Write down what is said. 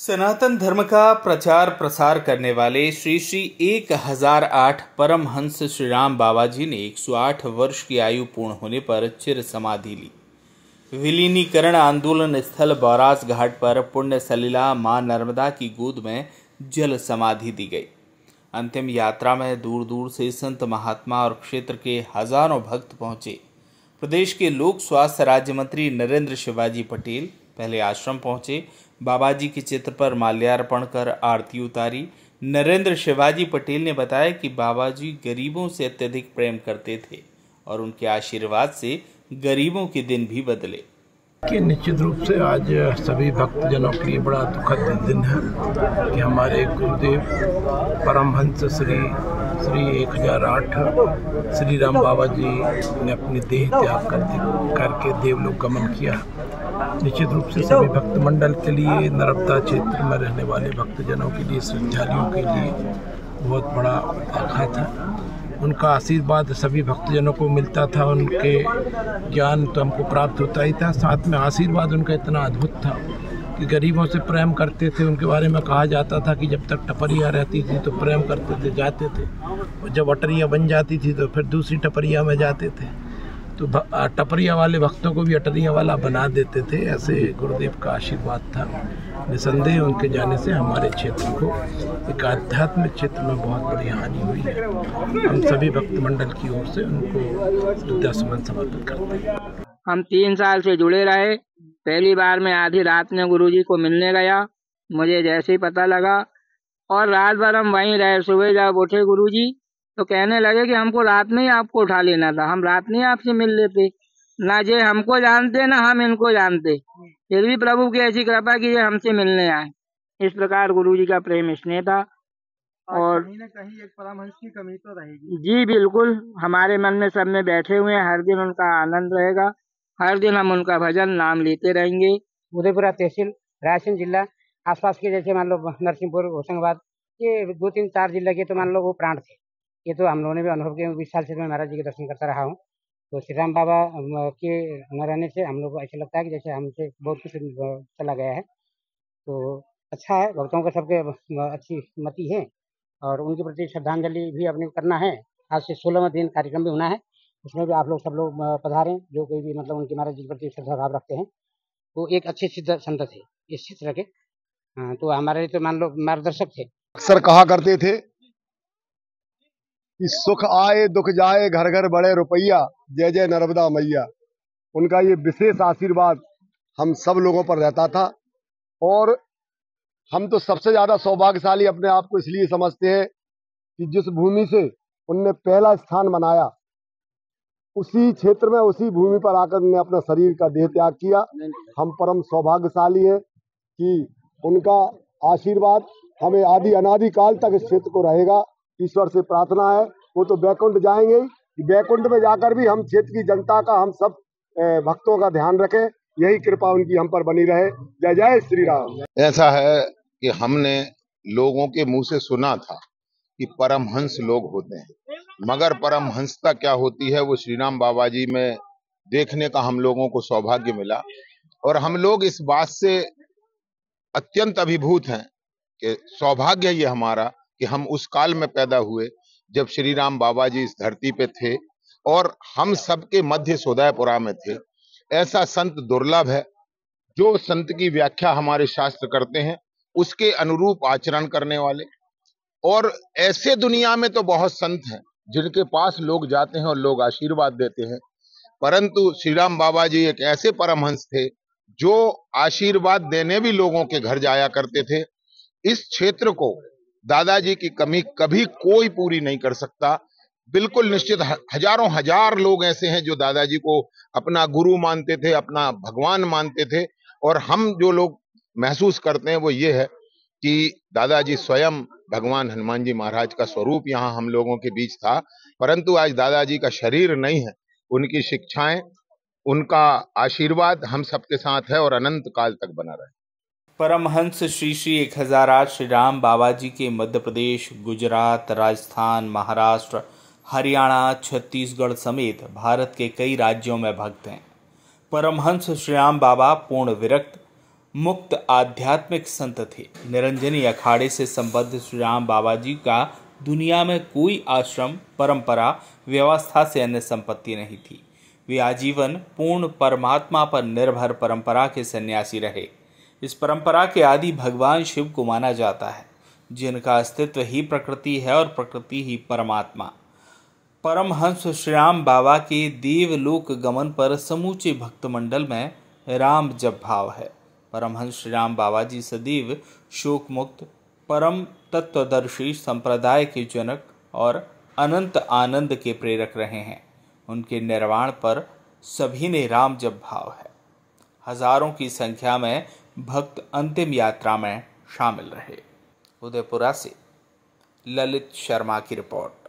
सनातन धर्म का प्रचार प्रसार करने वाले श्री श्री 1008 परमहंस श्री राम बाबा जी ने 108 वर्ष की आयु पूर्ण होने पर चिर समाधि ली। विलीनीकरण आंदोलन स्थल बौरास घाट पर पुण्य सलिला मां नर्मदा की गोद में जल समाधि दी गई। अंतिम यात्रा में दूर दूर से संत महात्मा और क्षेत्र के हजारों भक्त पहुंचे। प्रदेश के लोक स्वास्थ्य राज्य मंत्री नरेंद्र शिवाजी पटेल पहले आश्रम पहुंचे, बाबा जी के चित्र पर माल्यार्पण कर आरती उतारी। नरेंद्र शिवाजी पटेल ने बताया कि बाबा जी गरीबों से अत्यधिक प्रेम करते थे और उनके आशीर्वाद से गरीबों के दिन भी बदले। कि निश्चित रूप से आज सभी भक्तजनों के लिए बड़ा दुखद दिन है कि हमारे गुरुदेव परमहंस श्री 1008 श्री राम बाबा जी ने अपनी देह त्याग करके देवलोक गमन किया। निश्चित रूप से सभी भक्त मंडल के लिए, नर्मदा क्षेत्र में रहने वाले भक्तजनों के लिए, श्रद्धालुओं के लिए बहुत बड़ा आघात है। उनका आशीर्वाद सभी भक्तजनों को मिलता था, उनके ज्ञान तो हमको प्राप्त होता ही था, साथ में आशीर्वाद उनका इतना अद्भुत था कि गरीबों से प्रेम करते थे। उनके बारे में कहा जाता था कि जब तक टपरिया रहती थी तो प्रेम करते थे, जाते थे, और जब अटरिया बन जाती थी तो फिर दूसरी टपरिया में जाते थे, तो टपरिया वाले भक्तों को भी अटरिया वाला बना देते थे। ऐसे गुरुदेव का आशीर्वाद था। निसंदेह उनके जाने से हमारे क्षेत्र को, एक आध्यात्मिक क्षेत्र में बहुत बड़ी हानि हुई है। हम सभी भक्त मंडल की ओर से उनको श्रद्धासुमन समर्पित करते हैं। हम 3 साल से जुड़े रहे। पहली बार मैं आधी रात में गुरुजी को मिलने गया, मुझे जैसे ही पता लगा, और रात भर हम वहीं रहे। सुबह जब उठे गुरुजी तो कहने लगे कि हमको रात में ही आपको उठा लेना था, हम रात में ही आपसे मिल लेते, ना ये हमको जानते ना हम इनको जानते, फिर भी प्रभु की ऐसी कृपा कि ये हमसे मिलने आए। इस प्रकार गुरुजी का प्रेम स्नेह था। और कहीं न कहीं एक परमहंस की कमी तो रहेगी। जी बिल्कुल, हमारे मन में सब में बैठे हुए हैं, हर दिन उनका आनंद रहेगा, हर दिन हम उनका भजन नाम लेते रहेंगे। उदयपुरा तहसील, रायसेन जिला, आसपास के जैसे मान लो नरसिंहपुर, होशंगाबाद, ये 2-3-4 जिले के तो मान लो वो प्राण थे। ये तो हम लोगों ने भी अनुभव किया। 20 साल से मैं महाराज जी के दर्शन करता रहा हूँ। तो श्री राम बाबा के न रहने से हम लोग को ऐसा लगता है कि जैसे हमसे बहुत कुछ चला गया है। तो अच्छा है, भक्तों का सबके अच्छी मति है और उनके प्रति श्रद्धांजलि भी अपने करना है। आज से 16वां दिन कार्यक्रम भी होना है, उसमें भी आप लोग सब लोग पधारें, जो कोई भी मतलब उनके महाराज जी के प्रति श्रद्धा भाव रखते हैं। वो एक अच्छे सिद्ध संत थे इस क्षेत्र के। तो हमारे लिए तो मान लो मार्गदर्शक थे। अक्सर कहा करते थे कि सुख आए दुख जाए, घर घर बड़े रुपैया, जय जय नर्मदा मैया। उनका ये विशेष आशीर्वाद हम सब लोगों पर रहता था और हम तो सबसे ज्यादा सौभाग्यशाली अपने आप को इसलिए समझते हैं कि जिस भूमि से उनने पहला स्थान बनाया, उसी क्षेत्र में, उसी भूमि पर आकर उन्होंने अपना शरीर का देह त्याग किया। हम परम सौभाग्यशाली हैं कि उनका आशीर्वाद हमें आदि अनादि काल तक इस क्षेत्र को रहेगा। ईश्वर से प्रार्थना है, वो तो बैकुंठ जाएंगे, बैकुंठ में जाकर भी हम क्षेत्र की जनता का, हम सब भक्तों का ध्यान रखें। यही कृपा उनकी हम पर बनी रहे। जय जय श्री राम। ऐसा है कि हमने लोगों के मुंह से सुना था कि परमहंस लोग होते हैं, मगर परमहंसता क्या होती है वो श्री राम बाबा जी में देखने का हम लोगों को सौभाग्य मिला। और हम लोग इस बात से अत्यंत अभिभूत हैं कि सौभाग्य ये हमारा कि हम उस काल में पैदा हुए जब श्री राम बाबा जी इस धरती पे थे और हम सबके मध्य सोदयपुरा में थे। ऐसा संत दुर्लभ है जो संत की व्याख्या हमारे शास्त्र करते हैं उसके अनुरूप आचरण करने वाले। और ऐसे दुनिया में तो बहुत संत हैं जिनके पास लोग जाते हैं और लोग आशीर्वाद देते हैं, परंतु श्री राम बाबा जी एक ऐसे परमहंस थे जो आशीर्वाद देने भी लोगों के घर जाया करते थे। इस क्षेत्र को दादाजी की कमी कभी कोई पूरी नहीं कर सकता। बिल्कुल निश्चित हजारों हजार लोग ऐसे हैं जो दादाजी को अपना गुरु मानते थे, अपना भगवान मानते थे। और हम जो लोग महसूस करते हैं वो ये है कि दादाजी स्वयं भगवान हनुमान जी महाराज का स्वरूप यहाँ हम लोगों के बीच था, परंतु आज दादाजी का शरीर नहीं है। उनकी शिक्षाएं, उनका आशीर्वाद हम सबके साथ है और अनंत काल तक बना रहे। परमहंस श्री श्री 1008 श्री राम बाबा जी के मध्य प्रदेश, गुजरात, राजस्थान, महाराष्ट्र, हरियाणा, छत्तीसगढ़ समेत भारत के कई राज्यों में भक्त हैं। परमहंस श्री राम बाबा पूर्ण विरक्त, मुक्त आध्यात्मिक संत थे। निरंजनी अखाड़े से संबद्ध श्री राम बाबा जी का दुनिया में कोई आश्रम, परंपरा, व्यवस्था से अन्य संपत्ति नहीं थी। वे आजीवन पूर्ण परमात्मा पर निर्भर परंपरा के सन्यासी रहे। इस परंपरा के आदि भगवान शिव को माना जाता है, जिनका अस्तित्व ही प्रकृति है और प्रकृति ही परमात्मा। परमहंस श्री राम बाबा के देवलोक गमन पर समूचे भक्तमंडल में राम जप भाव है। परमहंस श्री राम बाबा जी सदैव शोक मुक्त, परम तत्वदर्शी संप्रदाय के जनक और अनंत आनंद के प्रेरक रहे हैं। उनके निर्वाण पर सभी ने राम जप भाव है। हजारों की संख्या में भक्त अंतिम यात्रा में शामिल रहे। उदयपुरा से ललित शर्मा की रिपोर्ट।